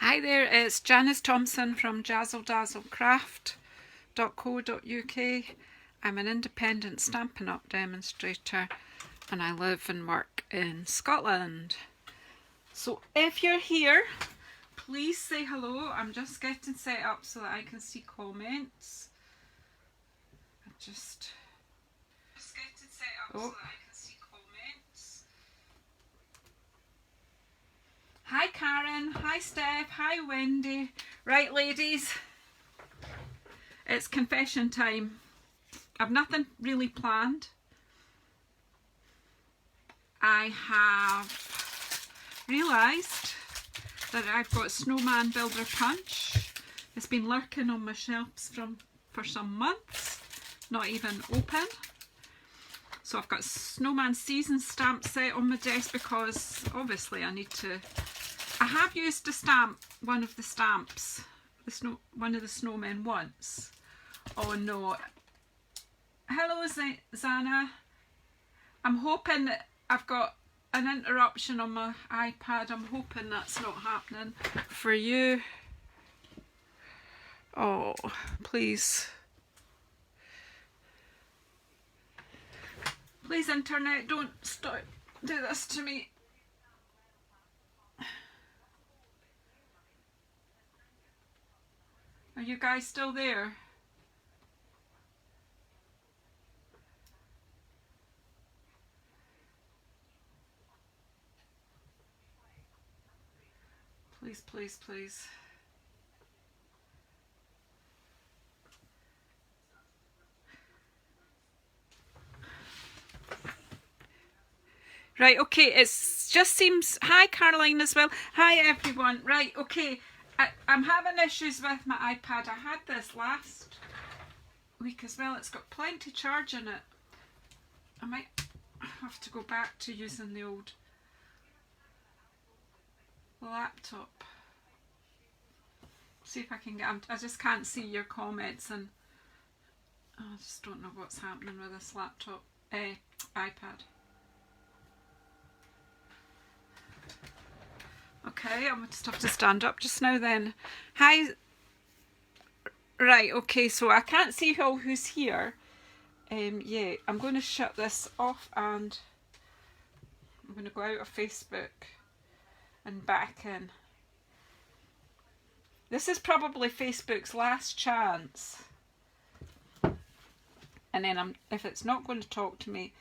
Hi there, it's Janice Thompson from JazzleDazzleCraft.co.uk. I'm an independent Stampin' Up! Demonstrator and I live and work in Scotland. So if you're here, please say hello. I'm just getting set up so that I can see comments. Just getting set up so that I can see comments. Hi Karen, hi Steph, hi Wendy. Right ladies, it's confession time. I've nothing really planned. I have realised that I've got Snowman Builder Punch. It's been lurking on my shelves for some months, not even open. So I've got Snowman Season stamp set on my desk because obviously I need to. I have used a stamp, one of the stamps, one of the snowmen once. Oh no. Hello Zana. I'm hoping that I've got an interruption on my iPad. I'm hoping that's not happening for you. Oh, please. Please internet, don't do this to me. Are you guys still there? Please, please, please. Right, okay, it just seems... Hi Caroline as well. Hi everyone. Right, okay. I'm having issues with my iPad. I had this last week as well. It's got plenty charge in it. I might have to go back to using the old laptop. See if I can get... I just can't see your comments and I just don't know what's happening with this laptop, iPad. Okay, I'm just have to stand up just now then. Hi. Right, okay, so I can't see who's here. Yeah, I'm going to shut this off and I'm going to go out of Facebook and back in. This is probably Facebook's last chance. And then if it's not going to talk to me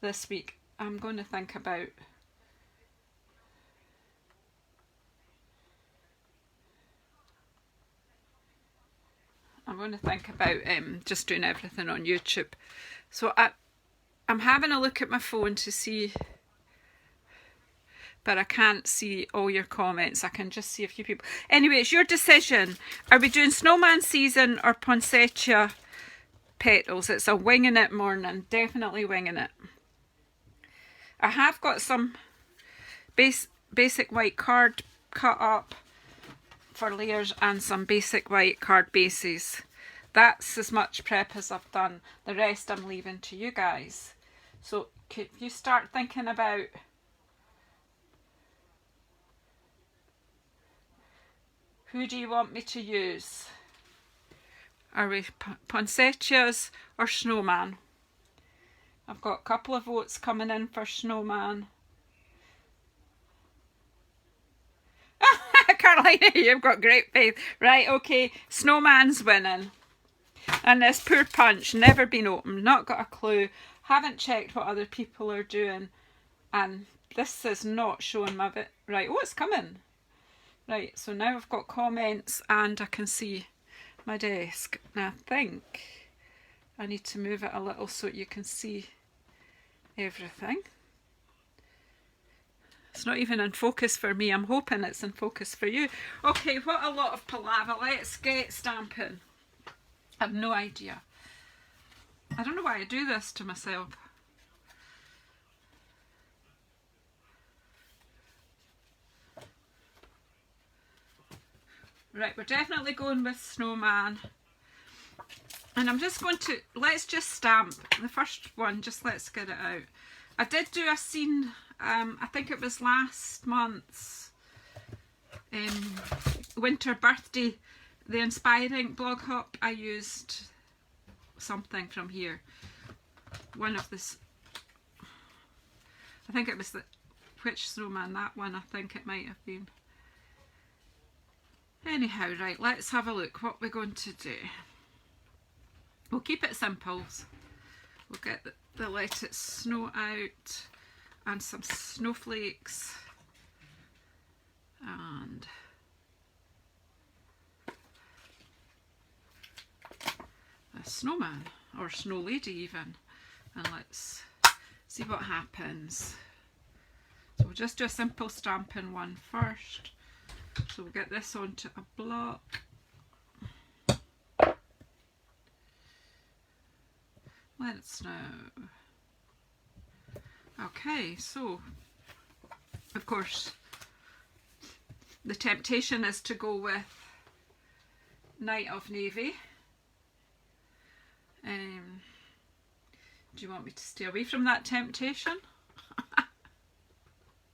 this week, I'm going to think about just doing everything on YouTube. So I'm having a look at my phone to see, but I can't see all your comments. I can just see a few people. Anyway, it's your decision. Are we doing Snowman Season or Poinsettia Petals? It's a winging it morning, definitely winging it. I have got some basic white card cut up for layers and some basic white card bases. That's as much prep as I've done. The rest I'm leaving to you guys. So could you start thinking about who do you want me to use? Are we poinsettias or snowman? I've got a couple of votes coming in for snowman. Carolina, you've got great faith. Right, okay, snowman's winning. And this poor punch, never been opened, not got a clue, haven't checked what other people are doing, and this is not showing my bit. Right, oh, it's coming. Right, so now I've got comments and I can see my desk. Now I think I need to move it a little so you can see everything. It's not even in focus for me. I'm hoping it's in focus for you. Okay, what a lot of palaver. Let's get stamping. I have no idea. I don't know why I do this to myself. Right, we're definitely going with Snowman. And I'm just going to, let's just stamp the first one, just let's get it out. I did do a scene, I think it was last month's winter birthday, the Inspiring blog hop, I used something from here. One of this, I think it was the, which snowman, that one I think it might have been. Anyhow, right, let's have a look what we're going to do. We'll keep it simple. We'll get the Let It Snow out and some snowflakes and a snowman or snow lady even, and let's see what happens. So we'll just do a simple stamping one first. So we'll get this onto a block. Let it snow. Okay, so of course the temptation is to go with Night of Navy. Do you want me to stay away from that temptation?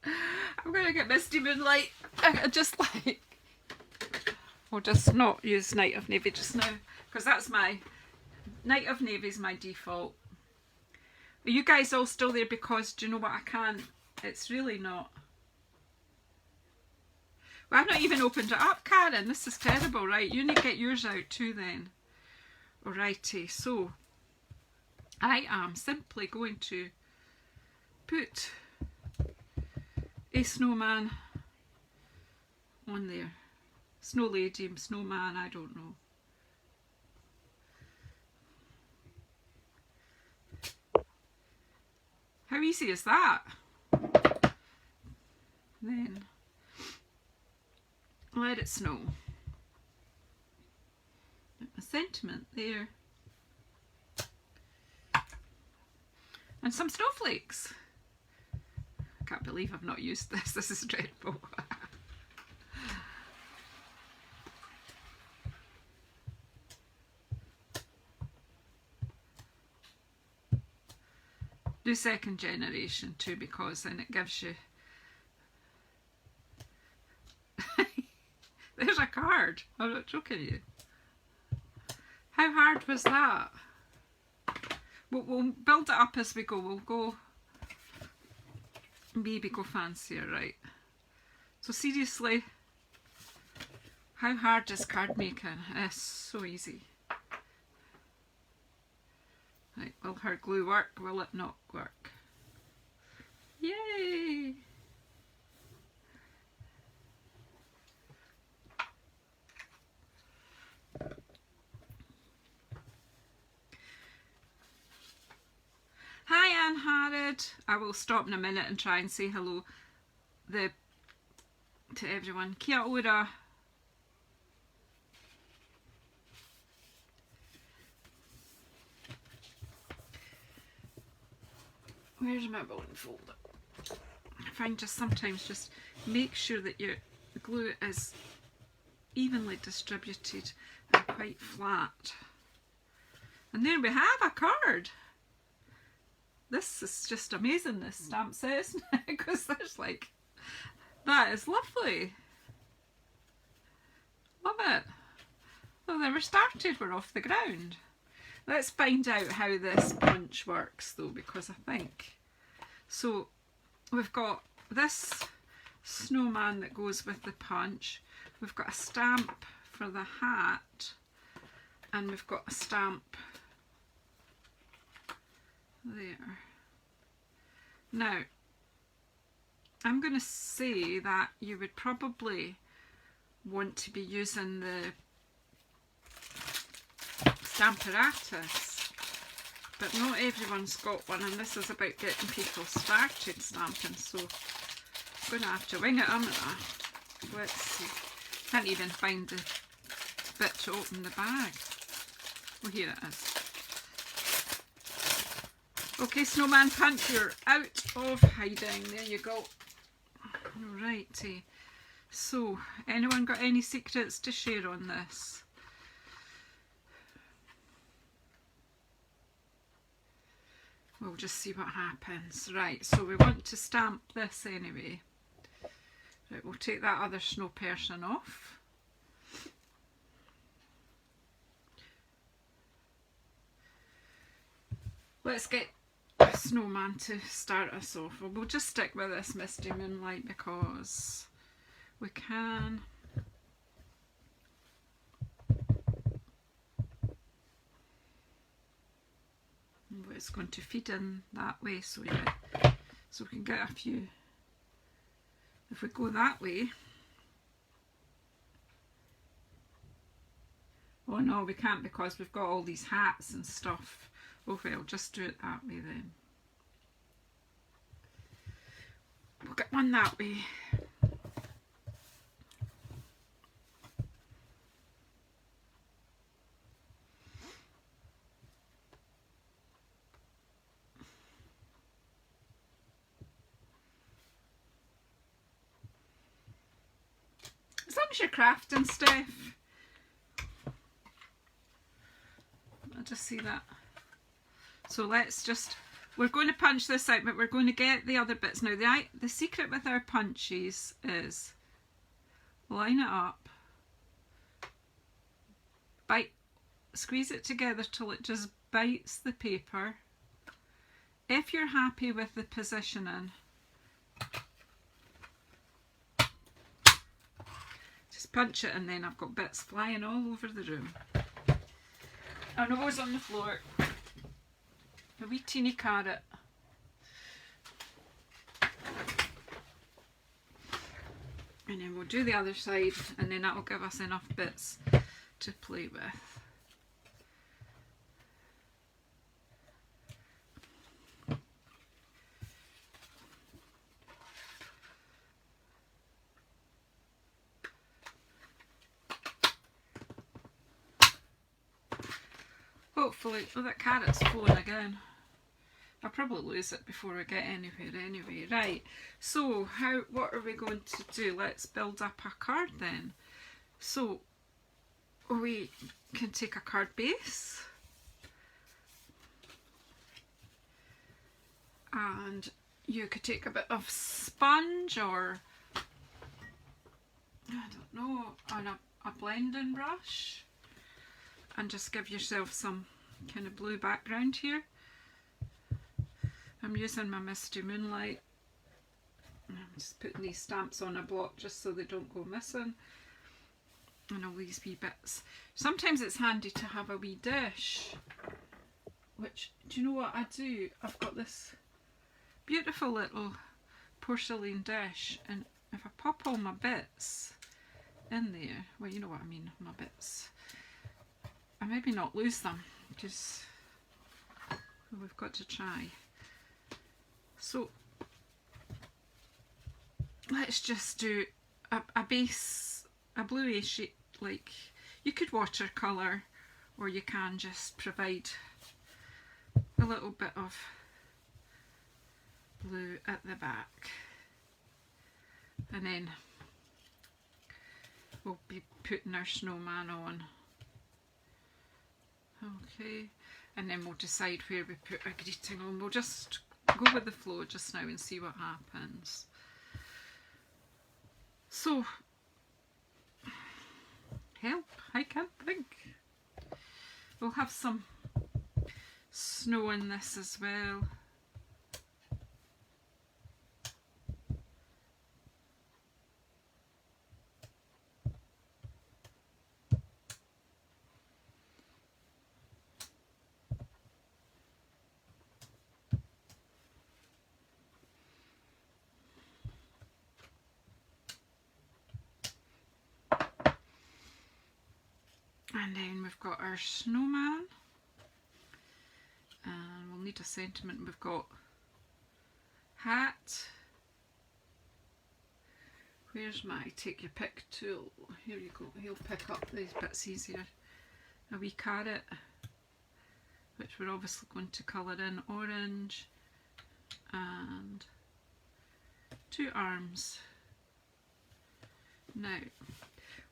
I'm going to get Misty Moonlight. I just like, we'll just not use Night of Navy just now, because that's my, Night of Navy is my default. Are you guys all still there? Because do you know what, I can't, it's really not. Well, I've not even opened it up, Karen. This is terrible. Right, you need to get yours out too then. Alrighty, so I am simply going to put a snowman on there. Snow lady, snowman, I don't know. How easy is that? Then let it snow. A sentiment there. And some snowflakes. I can't believe I've not used this. This is dreadful. Do second generation too, because then it gives you... There's a card. I'm not joking you. How hard was that? We'll build it up as we go. We'll go... Maybe go fancier, right? So seriously, how hard is card making? It's so easy. Right, will her glue work? Will it not work? Yay! Hi Anne Harrod. I will stop in a minute and try and say hello to everyone. Kia ora. Where's my bone folder? I find just sometimes just make sure that your glue is evenly distributed and quite flat. And there we have a card. This is just amazing, this stamp set, isn't it? Because there's like, that is lovely. Love it. Well, then we're started, we're off the ground. Let's find out how this punch works though, because I think, so we've got this snowman that goes with the punch, we've got a stamp for the hat, and we've got a stamp there. Now, I'm going to say that you would probably want to be using the Stamparatus, but not everyone's got one, and this is about getting people started stamping, so I'm going to have to wing it, haven't I? Let's see. Can't even find the bit to open the bag. Oh, here it is. Okay, Snowman Punch, you're out of hiding. There you go. Alrighty. So, anyone got any secrets to share on this? We'll just see what happens. Right, so we want to stamp this anyway. Right, we'll take that other snow person off. let's get a snowman to start us off. Well, we'll just stick with this Misty Moonlight because we can. It's going to feed in that way, so yeah, so we can get a few. If we go that way, oh no, we can't because we've got all these hats and stuff. Oh well, just do it that way then. We'll get one that way. As long as you're crafting stuff. I'll just see that. So let's just, we're going to punch this out, but we're going to get the other bits. Now the secret with our punches is line it up, squeeze it together till it just bites the paper. If you're happy with the positioning, punch it, and then I've got bits flying all over the room. And a rose on the floor. A wee teeny carrot. And then we'll do the other side, and then that will give us enough bits to play with. Hopefully, oh, that carrot's falling again. I'll probably lose it before I get anywhere anyway. Right, so what are we going to do? Let's build up a card then. So we can take a card base and you could take a bit of sponge or I don't know, on a blending brush, and just give yourself some kind of blue background here. I'm using my Misty Moonlight. I'm just putting these stamps on a block just so they don't go missing. And all these wee bits. Sometimes it's handy to have a wee dish. Which, do you know what I do? I've got this beautiful little porcelain dish, and if I pop all my bits in there, well, you know what I mean, my bits, I maybe not lose them, because we've got to try. So let's just do a base, a bluey shade. Like, you could watercolour, or you can just provide a little bit of blue at the back, and then we'll be putting our snowman on. Okay, and then we'll decide where we put our greeting on. We'll just go with the flow just now and see what happens. So, help, I can't think. We'll have some snow in this as well. And then we've got our snowman, and we'll need a sentiment. We've got hat. Where's my take your pick tool? Here you go, he'll pick up these bits easier. A wee carrot, which we're obviously going to colour in orange, and 2 arms. Now,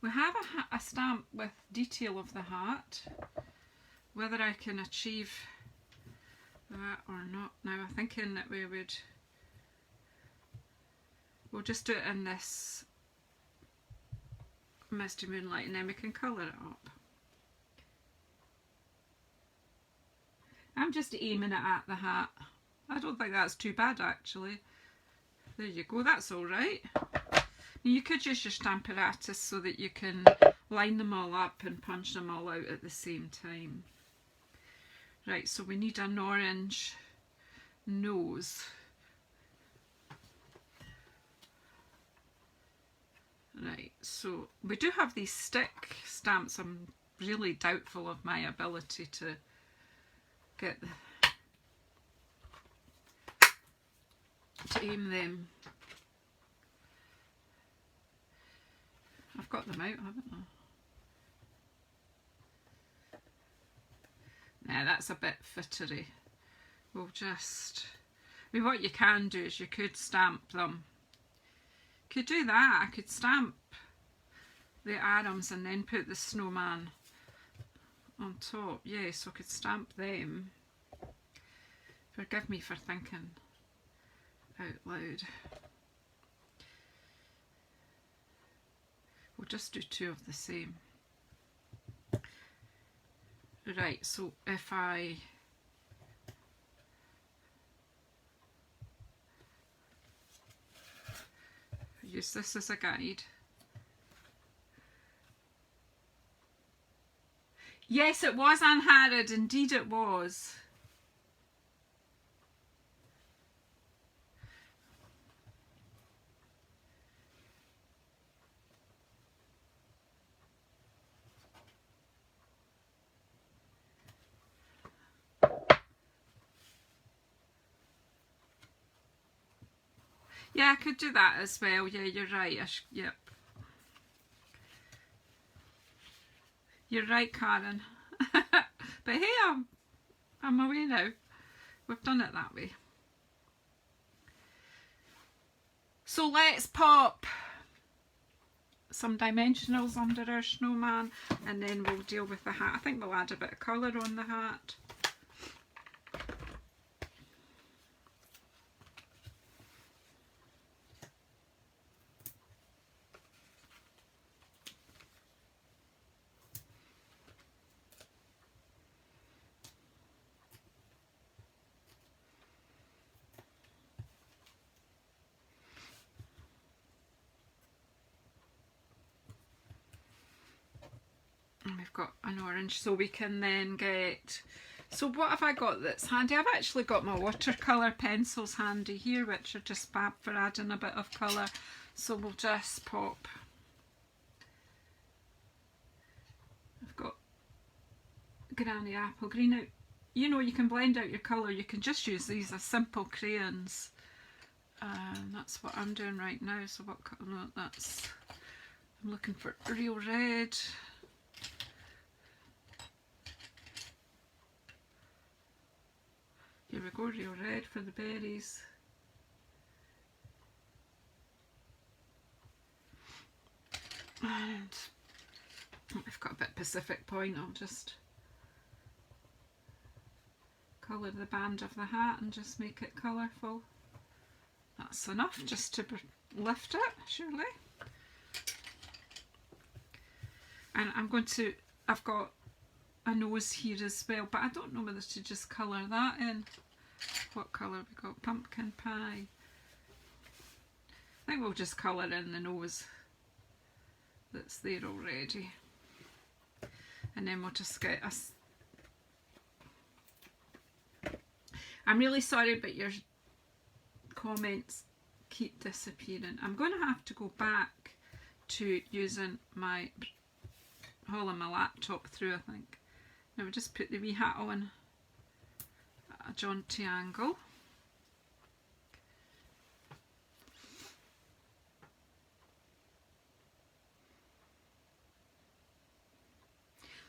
we have a stamp with detail of the hat. Whether I can achieve that or not now, I'm thinking that we'll just do it in this Misty Moonlight, and then we can colour it up. I'm I'm just aiming it at the hat. I don't think that's too bad actually. There you go, that's alright. You could use your Stamparatus so that you can line them all up and punch them all out at the same time. Right, so we need an orange nose. Right, so we do have these stick stamps. I'm really doubtful of my ability to get to aim them. I've got them out, haven't I? Nah, that's a bit fittery. We'll just... I mean, what you can do is you could stamp them. Could do that. I could stamp the arms and then put the snowman on top. Yes, I could stamp them. Forgive me for thinking out loud. We'll just do two of the same. Right, so if I use this as a guide. Yes, it was Anne Harrod, indeed it was. Yeah, I could do that as well. Yeah, you're right. Yep. You're right, Karen. But hey, I'm away now. We've done it that way. So let's pop some dimensionals under our snowman and then we'll deal with the hat. I think we'll add a bit of colour on the hat. And we've got an orange, so we can then get... So what have I got that's handy? I've actually got my watercolour pencils handy here, which are just fab for adding a bit of colour. So we'll just pop... I've got Granny Apple Green out. You know, you can blend out your colour. You can just use these as simple crayons. That's what I'm doing right now. So what colour? No, that's... I'm looking for real red. Here we go, real red for the berries. And I've got a bit Pacific Point. I'll just colour the band of the hat and just make it colourful. That's enough just to lift it, surely. And I'm going to, I've got a nose here as well, but I don't know whether to just colour that in. What colour have we got? Pumpkin pie. I think we'll just colour in the nose that's there already. And then we'll just get us... I'm really sorry, but your comments keep disappearing. I'm going to have to go back to using my hauling my laptop through, I think. Now we'll just put the wee hat on at a jaunty angle.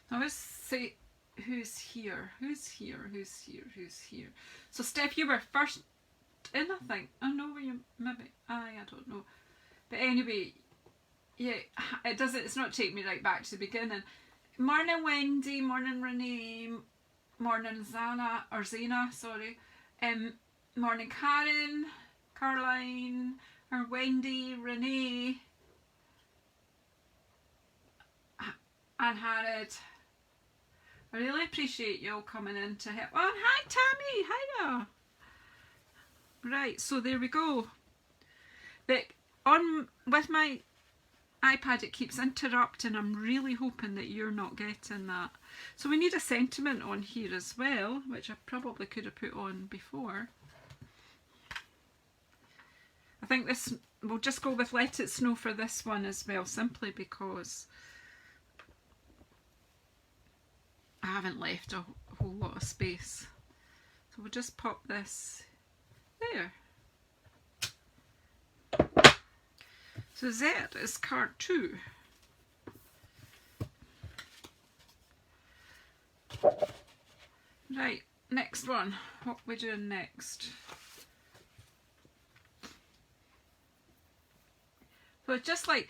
Now let's say who's here, who's here, who's here, who's here. So Steph, you were first in, I think. Oh no, were you maybe? I don't know. But anyway, yeah, it's not taking me right back to the beginning. Morning Wendy, morning Renee, morning Zana, sorry. Morning Karen, Caroline, or Wendy, Renee, Anne Harrod, I really appreciate you all coming in to help. Oh, hi Tammy, hiya. Right, so there we go. With my iPad it keeps interrupting. I'm really hoping that you're not getting that. So we need a sentiment on here as well, which I probably could have put on before. I think this, we'll just go with Let It Snow for this one as well, simply because I haven't left a whole lot of space. So we'll just pop this there. So Z is card 2. Right, next one. What are we doing next? So just like,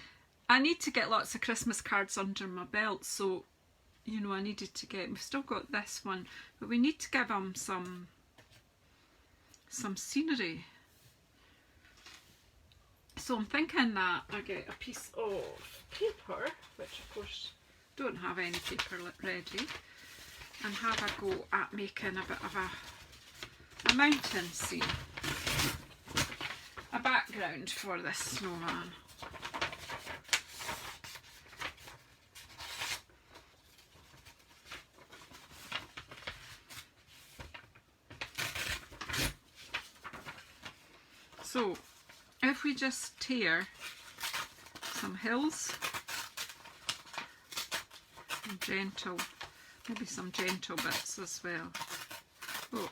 I need to get lots of Christmas cards under my belt, so, you know, I needed to get, we've still got this one, but we need to give them some scenery. So I'm thinking that I get a piece of paper, which of course don't have any paper ready, and have a go at making a bit of a mountain scene, a background for this snowman. So if we just tear some hills and gentle, maybe some gentle bits as well. Oh,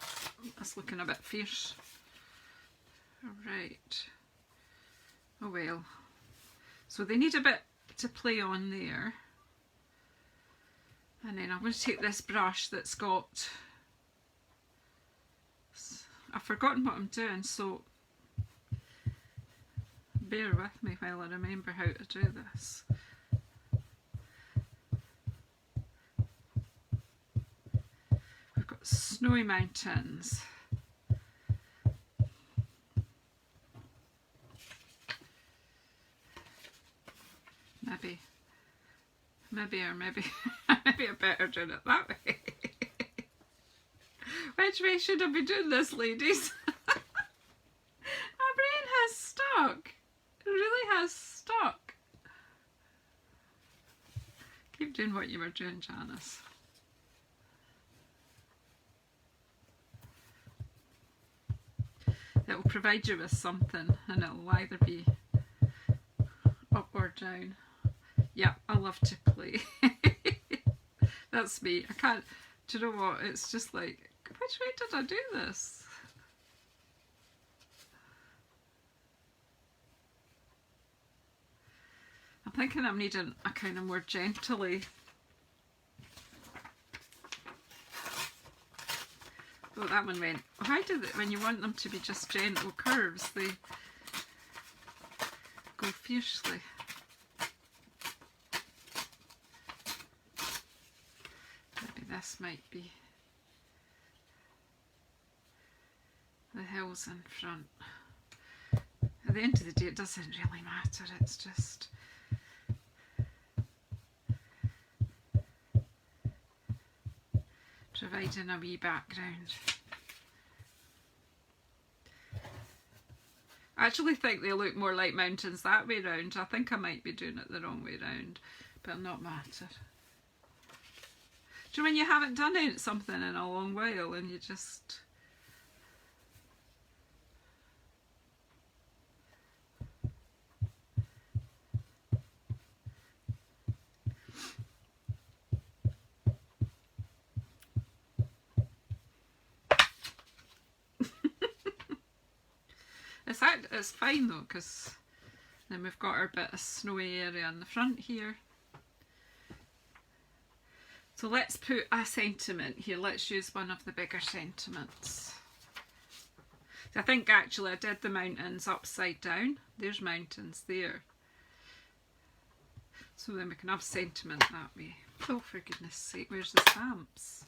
that's looking a bit fierce. Alright. Oh well. So they need a bit to play on there. And then I'm going to take this brush that's got, I've forgotten what I'm doing, so bear with me while I remember how to do this. We've got snowy mountains. Maybe I better do it that way. Which way should I be doing this, ladies? My brain has stuck. It really has stuck. Keep doing what you were doing, Janice. It will provide you with something, and it will either be up or down. Yeah, I love to play. That's me. I can't, do you know what? It's just like, which way did I do this? I'm thinking I'm needing a kind of more gently. Oh, that one went. Why do they, when you want them to be just gentle curves, they go fiercely? Maybe this might be the hills in front. At the end of the day, it doesn't really matter. It's just providing a wee background. I actually think they look more like mountains that way round. I think I might be doing it the wrong way round, but it'll not matter. Do you know when you haven't done something in a long while and you just... It's fine though, because then we've got our bit of snowy area in the front here. So let's put a sentiment here. Let's use one of the bigger sentiments. So I think actually I did the mountains upside down. There's mountains there. So then we can have sentiment that way. Oh, for goodness sake, where's the stamps?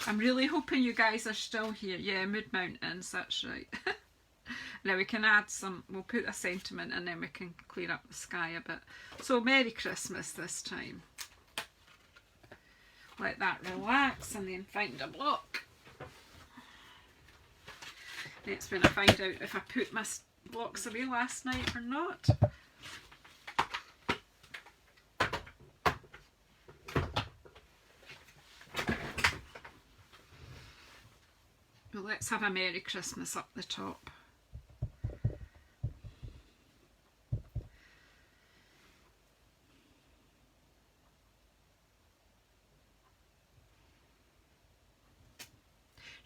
I'm really hoping you guys are still here. Yeah, Mood Mountains, that's right. Now we can add some, we'll put a sentiment and then we can clear up the sky a bit. So Merry Christmas this time. let that relax and then find a block. Next when I find out if I put my blocks away last night or not. Well, let's have a Merry Christmas up the top.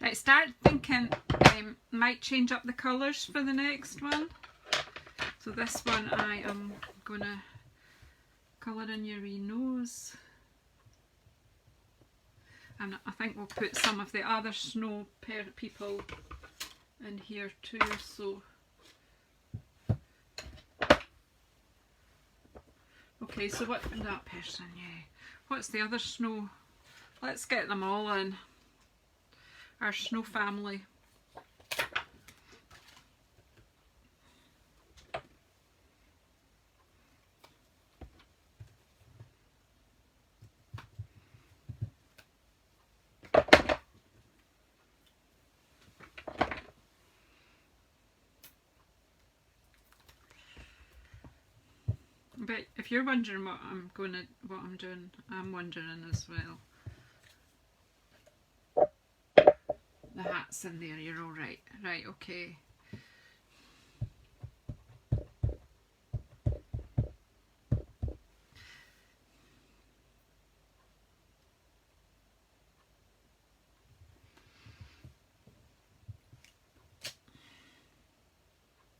Right, start thinking might change up the colours for the next one. So this one I am going to colour in your wee nose. And I think we'll put some of the other snow people in here too. So, okay, so what that person? Yeah. What's the other snow? Let's get them all in. Our snow family. But if you're wondering what I'm doing, I'm wondering as well. The hat's in there, you're all right. Right, okay.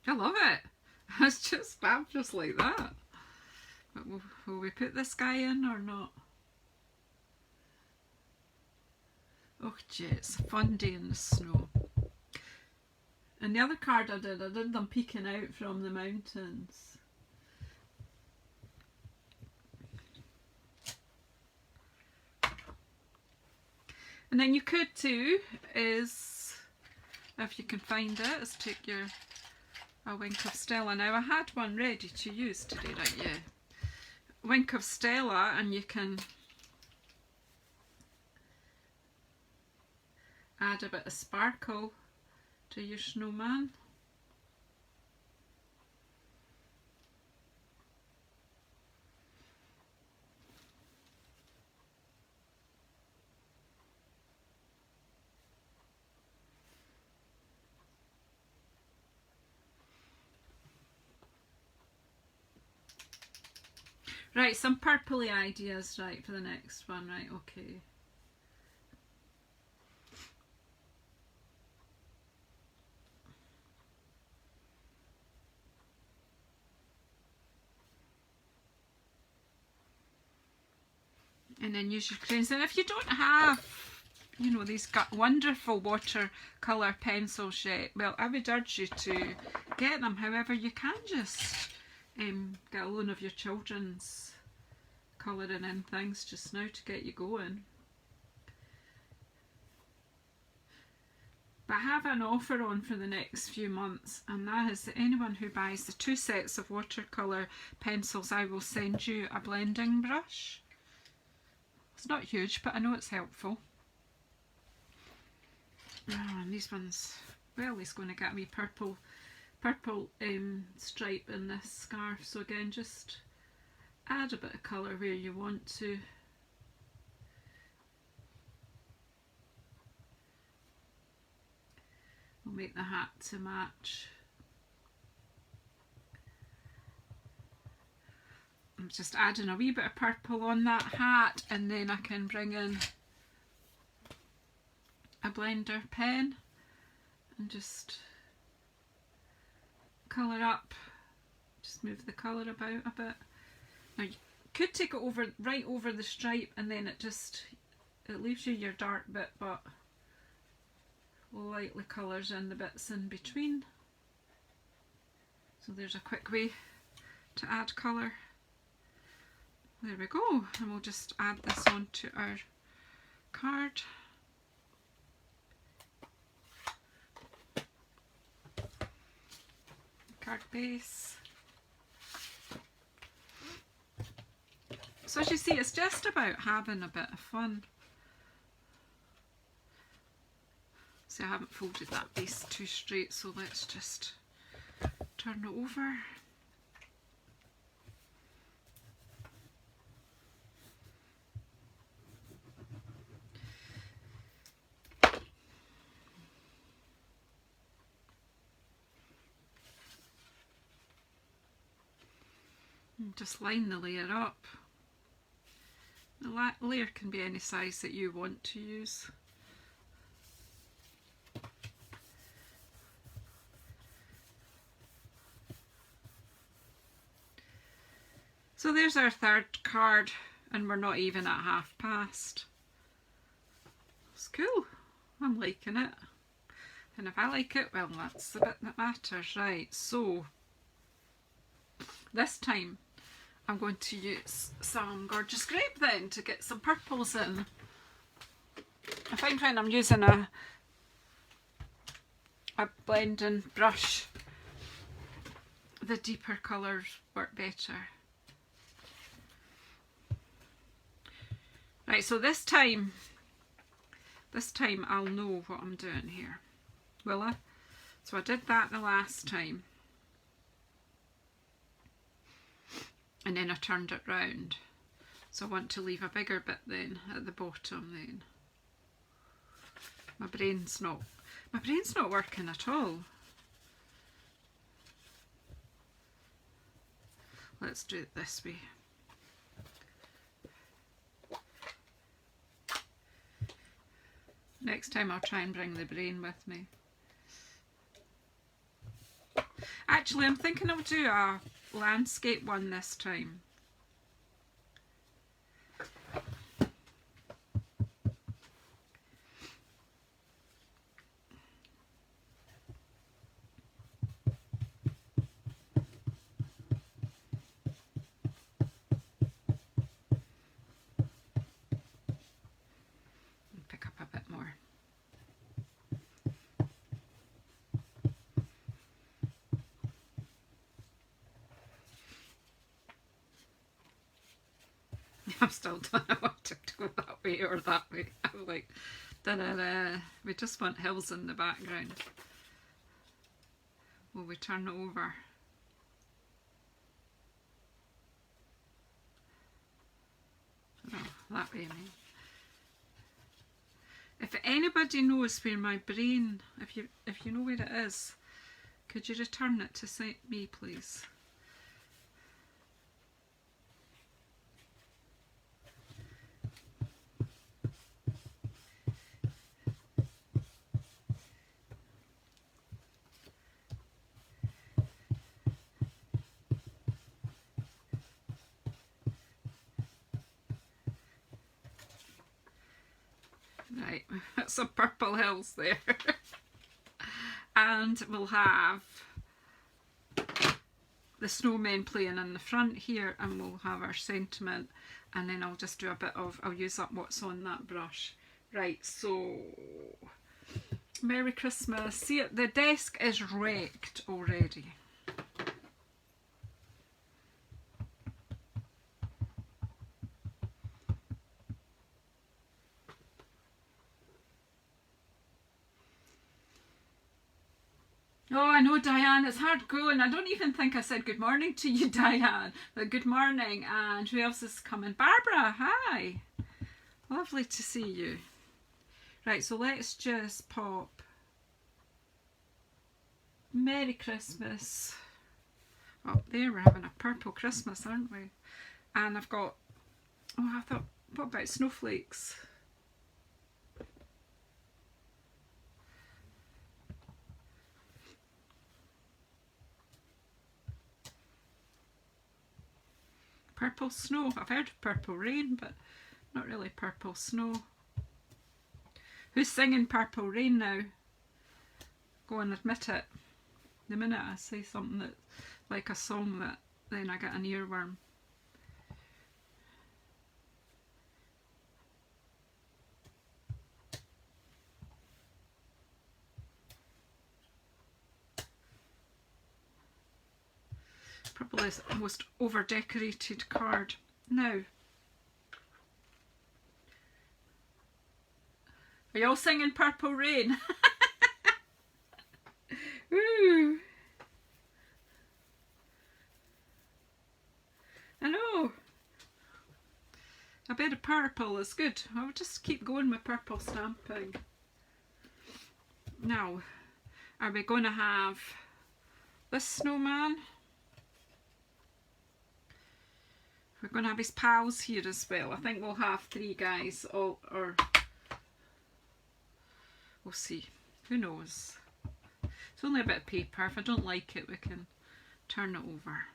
I love it. It's just fabulous like that. But will we put this guy in or not? Oh gee, it's a fun day in the snow. And the other card I did them peeking out from the mountains. And then you could too, is, if you can find it, is take a Wink of Stella. Now I had one ready to use today, right, yeah. Wink of Stella, and you can add a bit of sparkle to your snowman. Right, some purpley ideas, right, for the next one, right, okay. And then use your crayons. And if you don't have, you know, these wonderful watercolour pencils yet, well, I would urge you to get them. However, you can just get a loan of your children's colouring in things just now to get you going. But I have an offer on for the next few months, and that is that anyone who buys the 2 sets of watercolour pencils, I will send you a blending brush. It's not huge, but I know it's helpful. Oh, and these ones, well, he's going to get me purple stripe in this scarf. So again, just add a bit of colour where you want to. We'll make the hat to match. I'm just adding a wee bit of purple on that hat, and then I can bring in a blender pen and just colour up, just move the colour about a bit. Now you could take it over, right over the stripe, and then it leaves you your dark bit, but lightly colours in the bits in between. So there's a quick way to add colour. There we go, and we'll just add this onto our card. Card base. So as you see, it's just about having a bit of fun. See, I haven't folded that base too straight, so let's just turn it over. And just line the layer up. The layer can be any size that you want to use. So there's our third card, and we're not even at half past. It's cool. I'm liking it. And if I like it, well, that's the bit that matters. Right, so this time I'm going to use some Gorgeous Grape then to get some purples in. I find when I'm using a blending brush, the deeper colours work better. Right, so this time I'll know what I'm doing here. Will I? So I did that the last time. And then I turned it round. So I want to leave a bigger bit then at the bottom then. My brain's not working at all. Let's do it this way. Next time I'll try and bring the brain with me. Actually, I'm thinking I'll do a landscape one this time. Pick up a bit more. I'm still don't know what to go that way or that way. I'm like, da-da-da. We just want hills in the background. Will we turn it over? Oh, that way, I mean. If anybody knows where my brain, if you know where it is, could you return it to me, please? Right, some purple hills there. And we'll have the snowmen playing in the front here, and we'll have our sentiment, and then I'll just do a bit of, I'll use up what's on that brush. Right, so Merry Christmas. See, the desk is wrecked already. Oh, I know, Diane, it's hard going. I don't even think I said good morning to you, Diane. But good morning. And who else is coming? Barbara, hi. Lovely to see you. Right, so let's just pop Merry Christmas up there. We're having a purple Christmas, aren't we? And I've got, oh, I thought, what about snowflakes? Purple snow. I've heard of purple rain, but not really purple snow. Who's singing Purple Rain now? Go and admit it. The minute I say something that's like a song, that then I get an earworm. Probably the most over decorated card. Now, are you all singing Purple Rain? Ooh. I know. A bit of purple is good. I'll just keep going with purple stamping. Now, are we going to have this snowman? We're going to have his pals here as well. I think we'll have 3 guys, or we'll see. Who knows? It's only a bit of paper. If I don't like it, we can turn it over.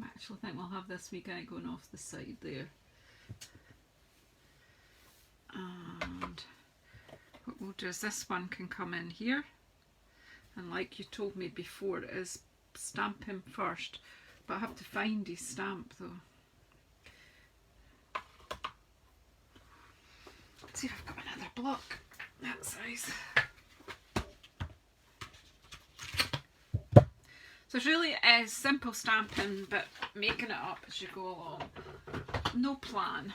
I actually think we'll have this wee guy going off the side there. And what we'll do is this one can come in here. And like you told me before, is stamp him first. But I have to find his stamp though. Let's see if I've got another block that size. So it really is simple stamping, but making it up as you go along. No plan.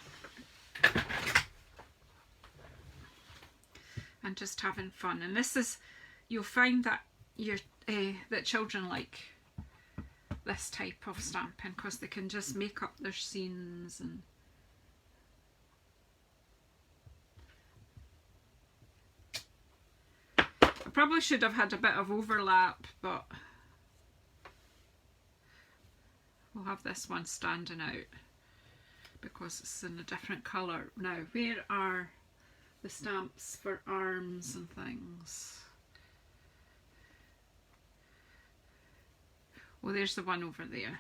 And just having fun. And this is, you'll find that that children like this type of stamping because they can just make up their scenes. And I probably should have had a bit of overlap, but we'll have this one standing out because it's in a different colour. Now, where are the stamps for arms and things? Well, there's the one over there.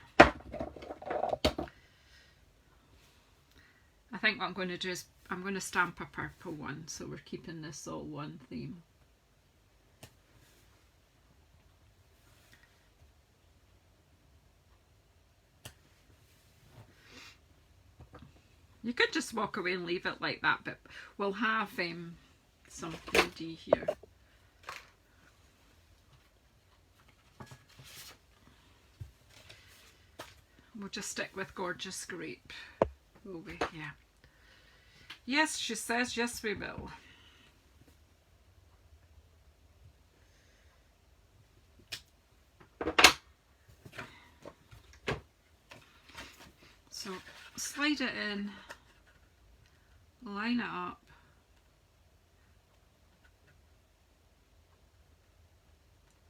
I think what I'm going to do is I'm going to stamp a purple one, so we're keeping this all one theme. You could just walk away and leave it like that, but we'll have some 3D here. We'll just stick with Gorgeous Grape, will we? Yeah. Yes, she says, yes we will. So slide it in, line it up,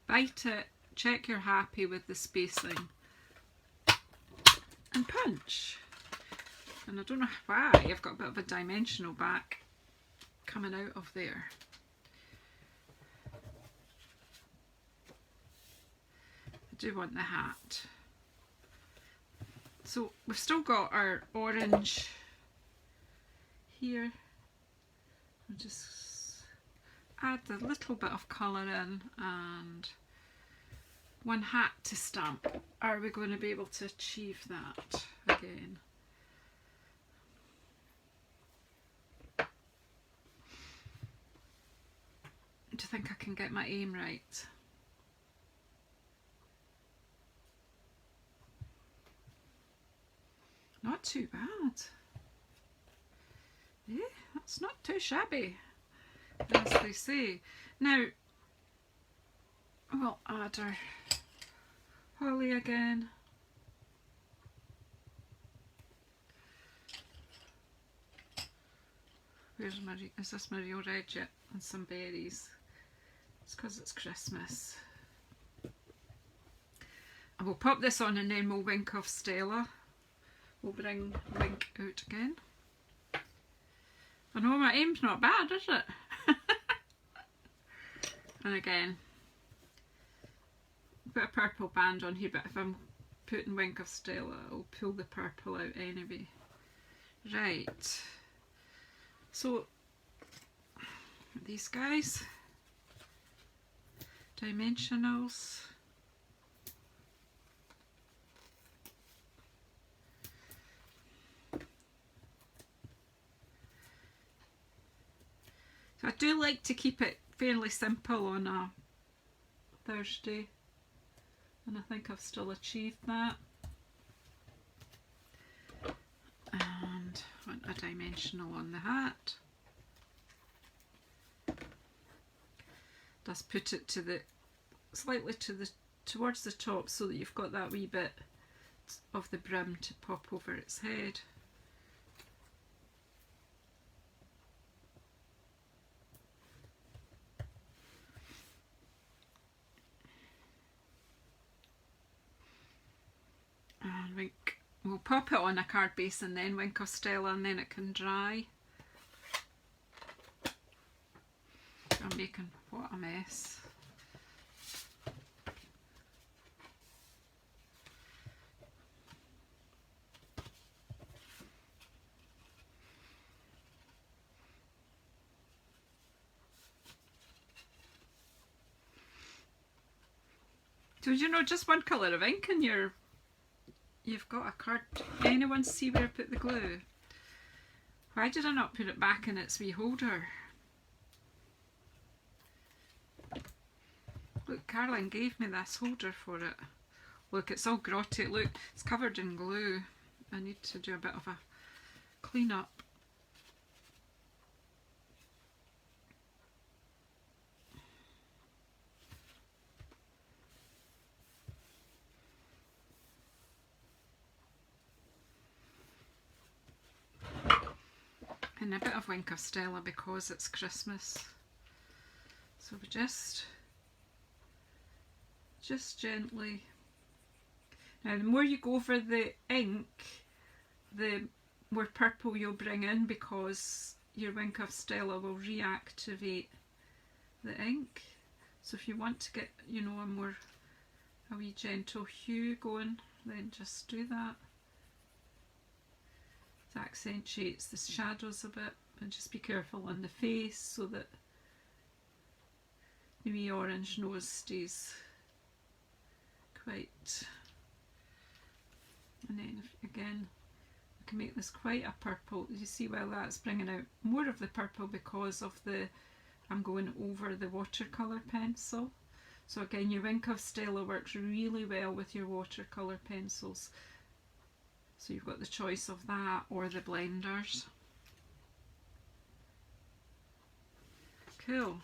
bite it, check you're happy with the spacing, and punch. And I don't know why I've got a bit of a dimensional back coming out of there. I do want the hat. So we've still got our orange here. I'll just add a little bit of colour in and one hat to stamp. Are we going to be able to achieve that again? Do you think I can get my aim right? Not too bad. Yeah, that's not too shabby, as they say. Now, we'll add our holly again. Where's my, is this my real red yet? And some berries. It's because it's Christmas. And we'll pop this on and then we'll wink off Stella. We'll bring Wink out again. I know my aim's not bad, is it? And again, a bit of purple band on here, but if I'm putting Wink of Stella, I'll pull the purple out anyway. Right. So, these guys. dimensionals. So I do like to keep it fairly simple on a Thursday, and I think I've still achieved that. And I want a dimensional on the hat. Just put it to the slightly towards the top so that you've got that wee bit of the brim to pop over its head. And we'll pop it on a card base and then wink of Stella, and then it can dry. I'm making what a mess. So you know, just one colour of ink and you've got a card. Anyone see where I put the glue? Why did I not put it back in its wee holder? Look, Caroline gave me this holder for it. Look, it's all grotty. Look, it's covered in glue. I need to do a bit of a clean up. And a bit of Wink of Stella because it's Christmas. So we just gently. Now the more you go over the ink, the more purple you'll bring in, because your Wink of Stella will reactivate the ink. So if you want to get, you know, a wee gentle hue going, then just do that. It accentuates the shadows a bit, and just be careful on the face so that the wee orange nose stays quite. And then again, I can make this quite a purple. You see, well, that's bringing out more of the purple because of I'm going over the watercolour pencil. So again, your Wink of Stella works really well with your watercolour pencils. So you've got the choice of that or the blenders. Cool.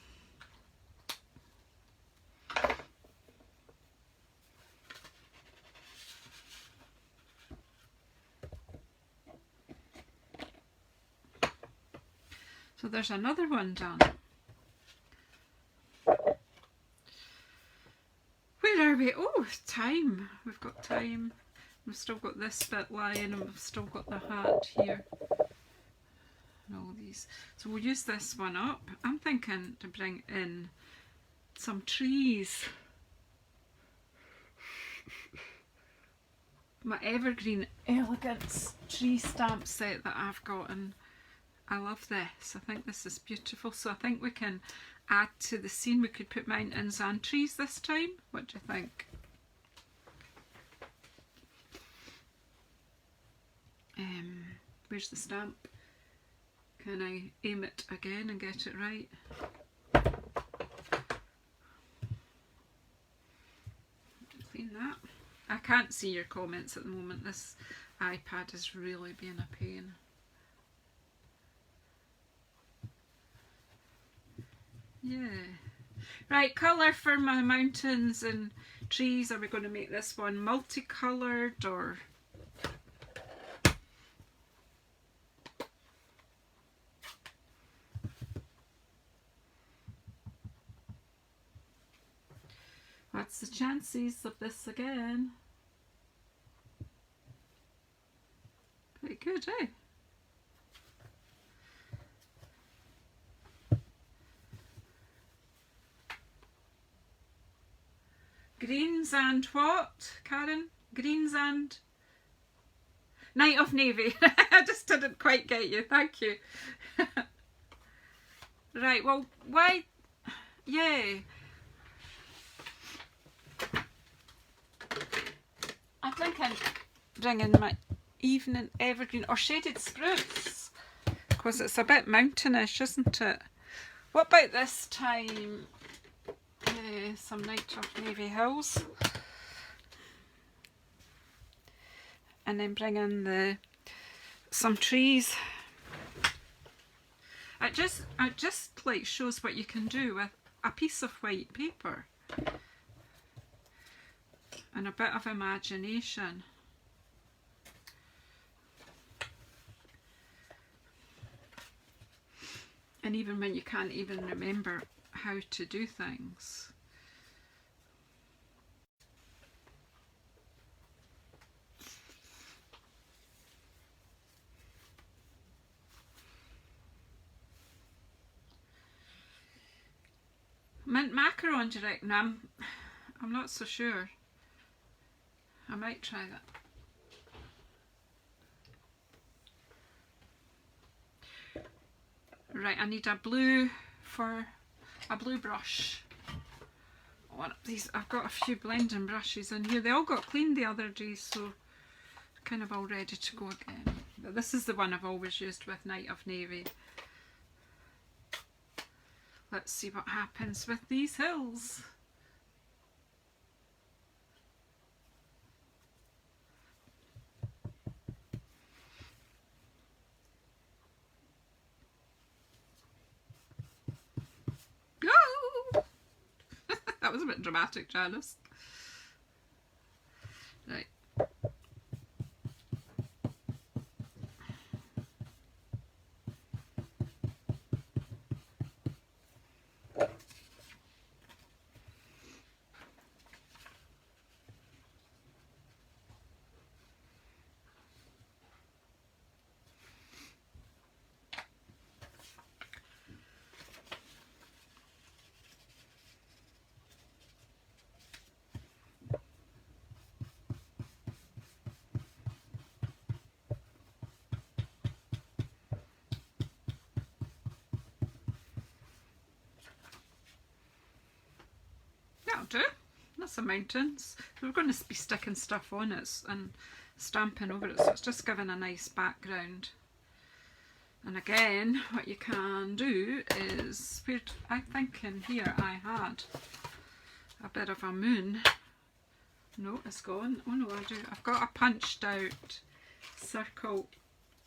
So there's another one done. Where are we? Oh, time. We've got time. We've still got this bit lying, and we've still got the hat here. And all these. So we'll use this one up. I'm thinking to bring in some trees. My Evergreen Elegance tree stamp set that I've got, and I love this. I think this is beautiful. So I think we can add to the scene. We could put mountains and trees this time. What do you think? Where's the stamp? Can I aim it again and get it right? Clean that. I can't see your comments at the moment. This iPad is really being a pain. Yeah. Right, colour for my mountains and trees. Are we going to make this one multicoloured or? What's the chances of this again? Pretty good, eh? Greens and what, Karen? Greens and Night of Navy. I just didn't quite get you. Thank you. Right, well, why? Yeah. I'm thinking bringing my evening evergreen or shaded spruce, because it's a bit mountainish, isn't it? What about this time? Some Night of Navy Hills, and then bring in some trees. It just like shows what you can do with a piece of white paper and a bit of imagination. And even when you can't even remember how to do things. Mint macaron, do you reckon? I'm not so sure. I might try that. Right, I need a blue brush. One of these, I've got a few blending brushes in here. They all got cleaned the other day, so kind of all ready to go again. But this is the one I've always used with Night of Navy. Let's see what happens with these hills. Oh! That was a bit dramatic, Janice. Right. That'll do. That's the mountains. We're going to be sticking stuff on it and stamping over it, so it's just giving a nice background. And again, what you can do is, I think in here I had a bit of a moon. No, it's gone. Oh no, I've got a punched out circle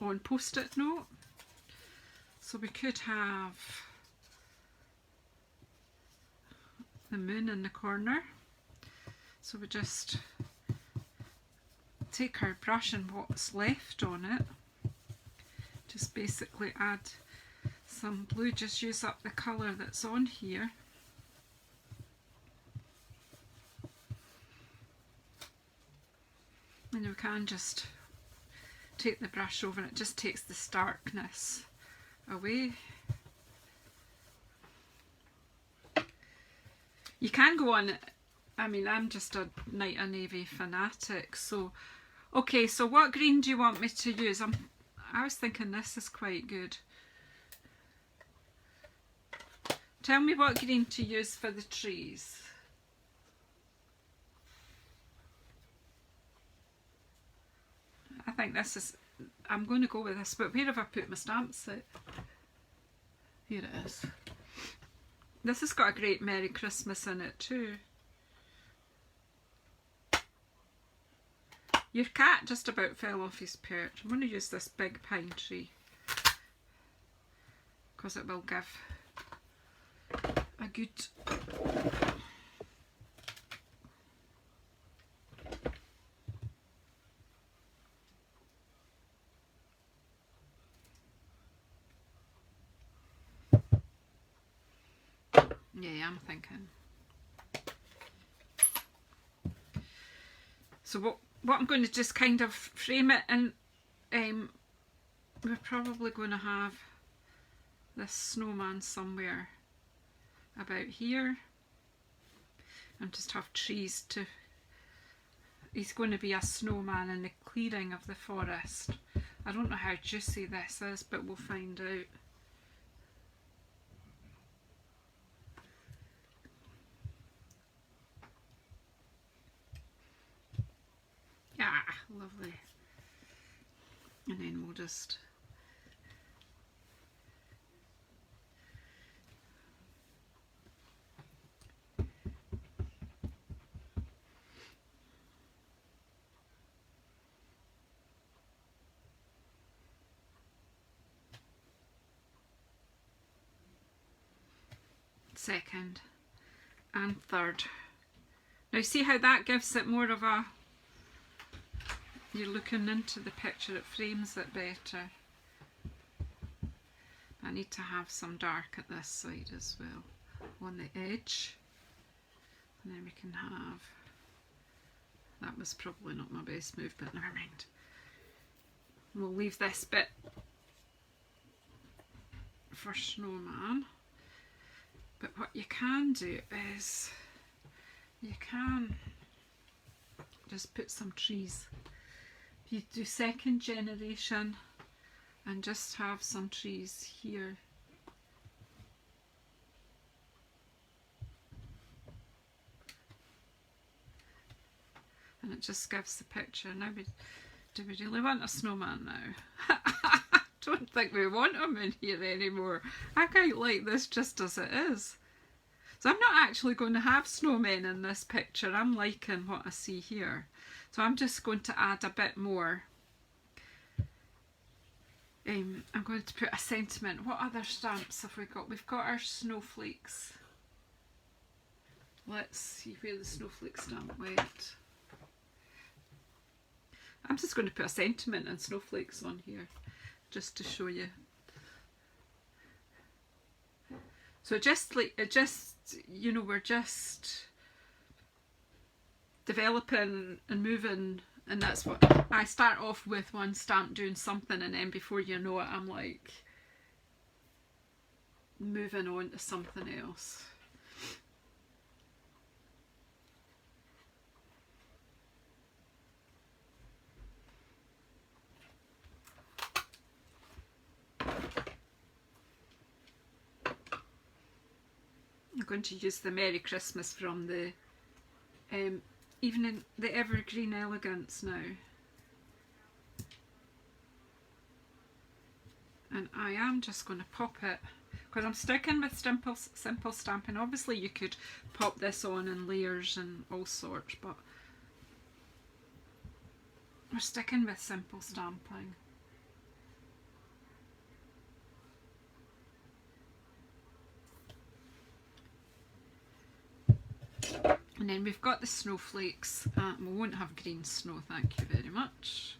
on post-it note. So we could have the moon in the corner. So we just take our brush and what's left on it, just basically add some blue, just use up the colour that's on here. And we can just take the brush over and it just takes the starkness away. You can go on, I mean, I'm just a Night of Navy fanatic, so okay, so what green do you want me to use? I was thinking this is quite good. Tell me what green to use for the trees. I think this is, I'm going to go with this, but where have I put my stamp set? Here it is. This has got a great Merry Christmas in it too. Your cat just about fell off his perch. I'm going to use this big pine tree because it will give a good yeah, I'm thinking. So what I'm going to just kind of frame it in, we're probably going to have this snowman somewhere about here and just have trees to, he's going to be a snowman in the clearing of the forest. I don't know how juicy this is, but we'll find out. Lovely. And then we'll just second and third. Now see how that gives it more of a, you're looking into the picture, it frames it better. I need to have some dark at this side as well, on the edge. And then we can have, that was probably not my best move, but never mind. We'll leave this bit for Snowman. But what you can do is, you can just put some trees. You do second generation and just have some trees here. And it just gives the picture. Now, do we really want a snowman now? I don't think we want him in here anymore. I quite like this just as it is. So I'm not actually going to have snowmen in this picture. I'm liking what I see here. So I'm just going to add a bit more. I'm going to put a sentiment. What other stamps have we got? We've got our snowflakes. Let's see where the snowflake stamp went. I'm just going to put a sentiment and snowflakes on here, just to show you. So you know, we're just developing and moving, and that's what I start off with, one stamp doing something, and then before you know it, I'm like moving on to something else. I'm going to use the Merry Christmas from the Evening, the Evergreen Elegance now. And I am just going to pop it, because I'm sticking with simple stamping. Obviously you could pop this on in layers and all sorts, but we're sticking with simple stamping. And then we've got the snowflakes. We won't have green snow, thank you very much.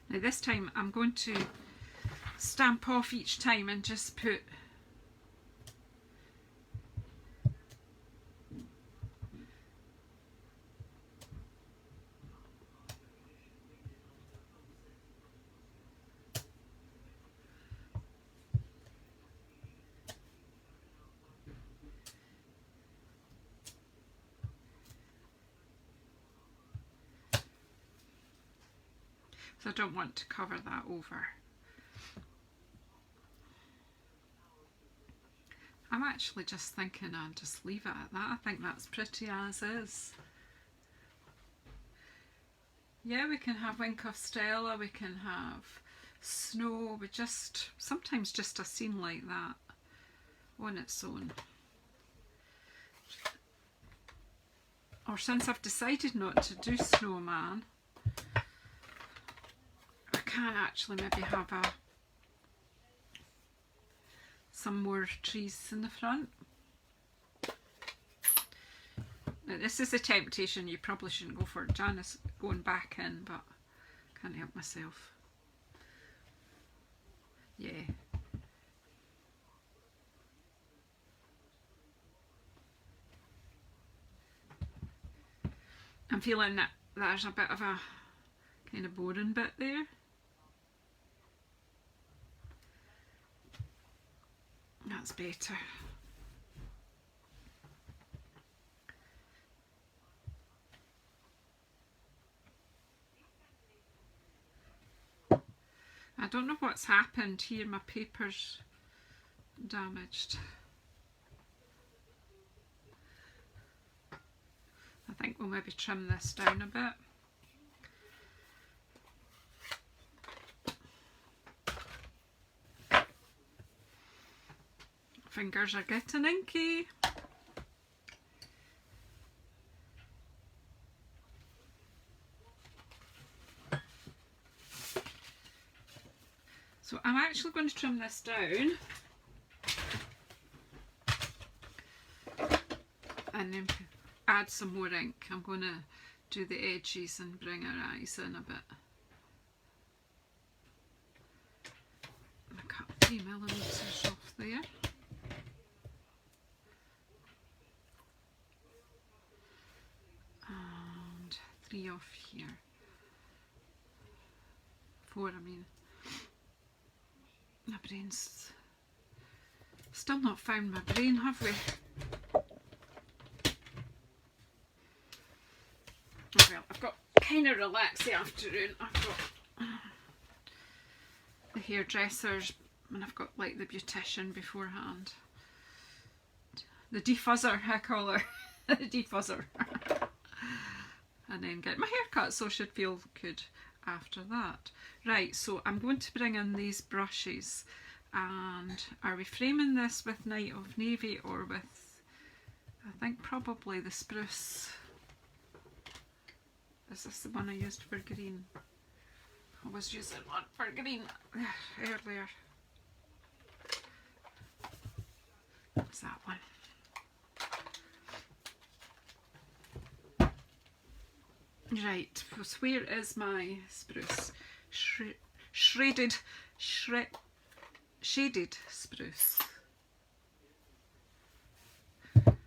Now this time I'm going to stamp off each time and just put so I don't want to cover that over. I'm actually just thinking I'll just leave it at that. I think that's pretty as is. Yeah, we can have Wink of Stella, we can have snow, we just, sometimes just a scene like that on its own. Or since I've decided not to do Snowman, can actually maybe have some more trees in the front. Now this is a temptation you probably shouldn't go for. Janice going back in, but can't help myself. Yeah. I'm feeling that there's a bit of a kind of boring bit there. That's better. I don't know what's happened here. My paper's damaged. I think we'll maybe trim this down a bit. Fingers are getting inky. So I'm actually going to trim this down and then add some more ink. I'm going to do the edges and bring our eyes in a bit. I cut 3mm off there. And 3 off here. 4, I mean. My brain's still not found my brain, have we? Well, I've got kind of relaxed the afternoon. I've got the hairdressers and I've got like the beautician beforehand. The defuzzer, I call her. The defuzzer. And then get my hair cut, so I should feel good after that. Right, so I'm going to bring in these brushes, and are we framing this with Night of Navy or with, I think probably the spruce. Is this the one I used for green? I was using one for green earlier. What's that one? Right, so where is my spruce? Shaded spruce.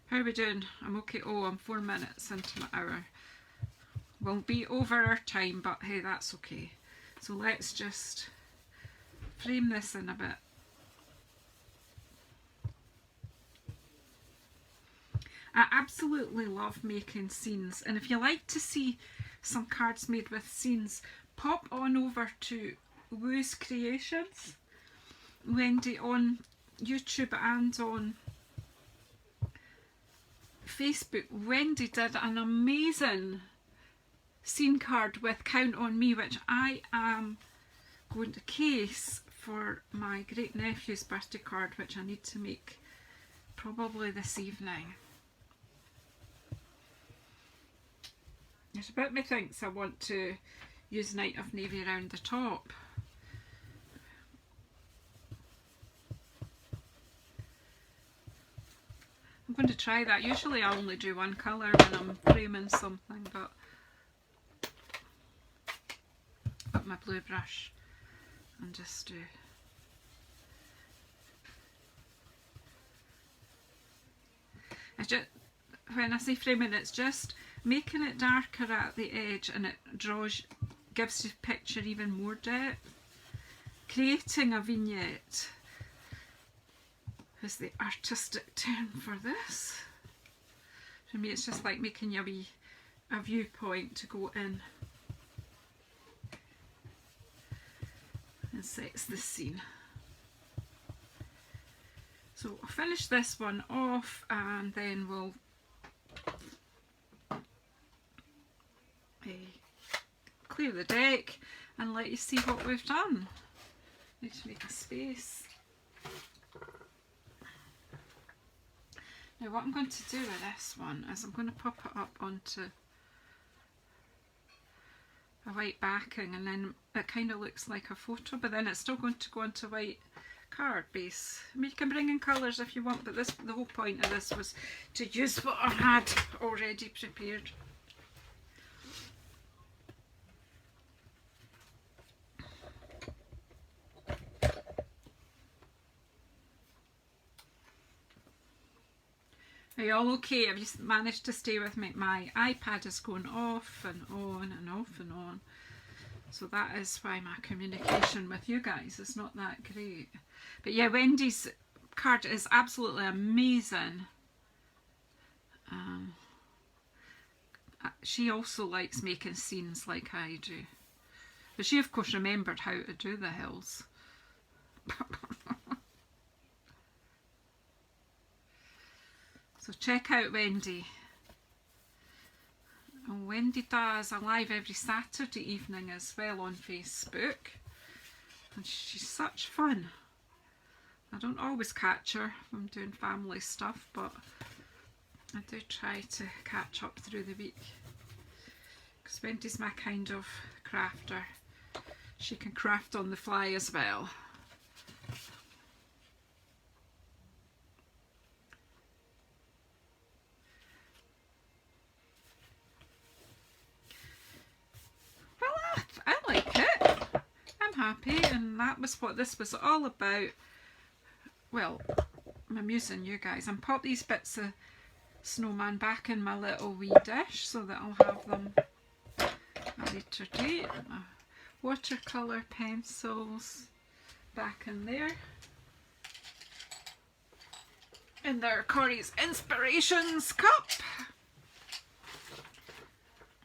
How are we doing? I'm okay. Oh, I'm 4 minutes into my hour. We'll be over our time, but hey, that's okay. So let's just frame this in a bit. I absolutely love making scenes, and if you like to see some cards made with scenes, pop on over to Woo's Creations, Wendy, on YouTube and on Facebook. Wendy did an amazing scene card with Count on Me, which I am going to case for my great nephew's birthday card, which I need to make probably this evening. There's a bit of me thinks I want to use Night of Navy around the top. I'm going to try that. Usually I only do one colour when I'm framing something, but got my blue brush and just do. It's just, when I say framing, it's just making it darker at the edge, and it gives the picture even more depth. Creating a vignette is the artistic term for this. For me, it's just like making a viewpoint to go in and sets the scene. So I'll finish this one off, and then we'll clear the deck and let you see what we've done. Need to make a space. Now what I'm going to do with this one is I'm going to pop it up onto a white backing, and then it kind of looks like a photo, but then it's still going to go onto white card base. I mean, you can bring in colours if you want, but the whole point of this was to use what I had already prepared. Are you all okay? Have you managed to stay with me? My iPad is going off and on and off and on. So that is why my communication with you guys is not that great. But yeah, Wendy's card is absolutely amazing. She also likes making scenes like I do. But she of course remembered how to do the hills. So check out Wendy. And Wendy does a live every Saturday evening as well on Facebook. And she's such fun. I don't always catch her if I'm doing family stuff, but I do try to catch up through the week. Because Wendy's my kind of crafter. She can craft on the fly as well. Well, I like it. I'm happy, and that was what this was all about. Well, I'm amusing you guys. I'm pop these bits of Snowman back in my little wee dish so that I'll have them at a later date. My watercolour pencils back in there. In there, Corey's Inspirations cup.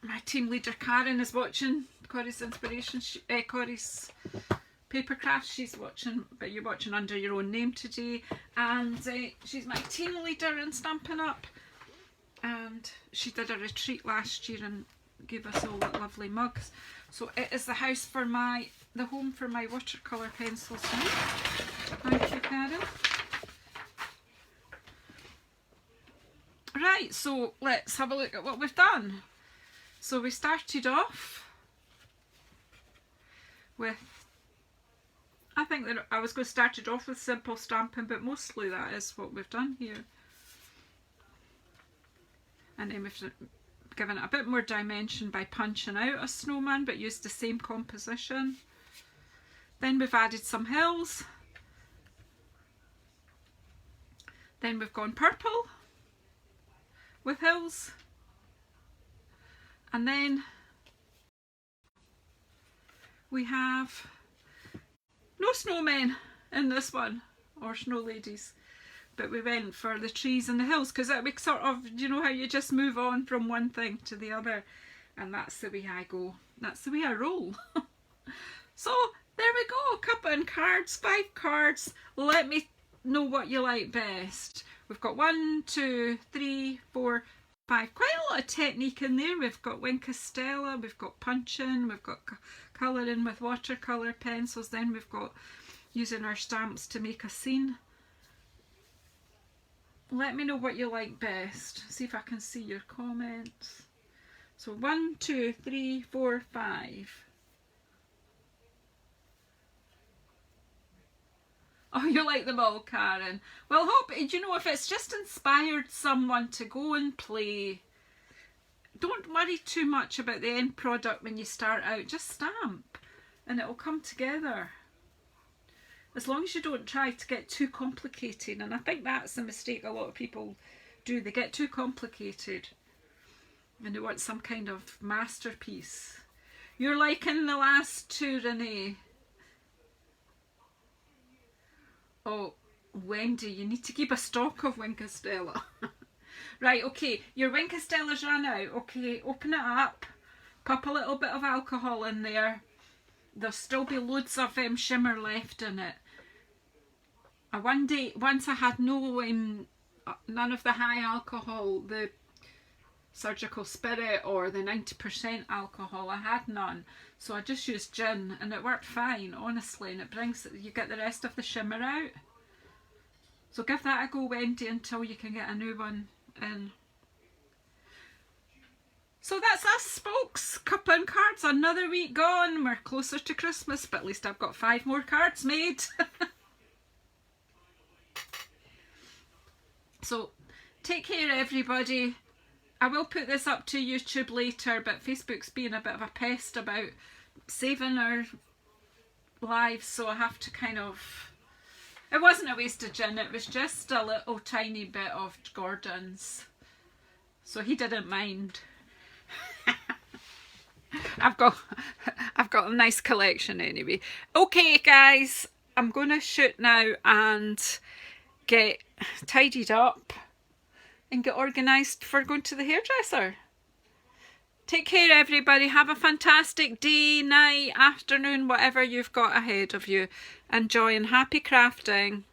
My team leader Karen is watching Corey's Inspirations, Corey's Papercraft. She's watching, but you're watching under your own name today. And she's my team leader in Stampin' Up. And she did a retreat last year and gave us all lovely mugs. So it is the house for the home for my watercolour pencils. Thank you, Karen. Right, so let's have a look at what we've done. So we started off with, I think that I was going to start it off with simple stamping, but mostly that is what we've done here. And then we've given it a bit more dimension by punching out a snowman, but used the same composition. Then we've added some hills. Then we've gone purple with hills. And then we have no snowmen in this one, or snow ladies. But we went for the trees and the hills because that we sort of, you know how you just move on from one thing to the other, and that's the way I go. That's the way I roll. So there we go, Cuppa and cards, 5 cards. Let me know what you like best. We've got 1, 2, 3, 4, 5. Quite a lot of technique in there. We've got Wink Stella, we've got punching, we've got colouring with watercolour pencils. Then we've got using our stamps to make a scene. Let me know what you like best. See if I can see your comments. So 1, 2, 3, 4, 5. Oh, you like them all, Karen. Well, hope, you know, if it's just inspired someone to go and play, don't worry too much about the end product when you start out. Just stamp and it'll come together. As long as you don't try to get too complicated, and I think that's the mistake a lot of people do. They get too complicated and they want some kind of masterpiece. You're liking the last two, Renee. Oh, Wendy, you need to keep a stock of Wink Stella. Right, okay, your Wink Stella's run out. Okay, open it up, pop a little bit of alcohol in there. There'll still be loads of shimmer left in it. One day, once I had none of the high alcohol, the Surgical Spirit or the 90% alcohol, I had none. So I just used gin and it worked fine, honestly, and it brings, you get the rest of the shimmer out. So give that a go, Wendy, until you can get a new one in. So that's us, folks. Cuppa and cards, another week gone. We're closer to Christmas, but at least I've got 5 more cards made. So take care, everybody. I will put this up to YouTube later, but Facebook's being a bit of a pest about saving our lives, so I have to kind of... It wasn't a waste of gin, it was just a little tiny bit of Gordon's. So he didn't mind. I've got a nice collection anyway. Okay guys, I'm going to shoot now and get tidied up and get organised for going to the hairdresser. Take care, everybody. Have a fantastic day, night, afternoon, whatever you've got ahead of you. Enjoy and happy crafting.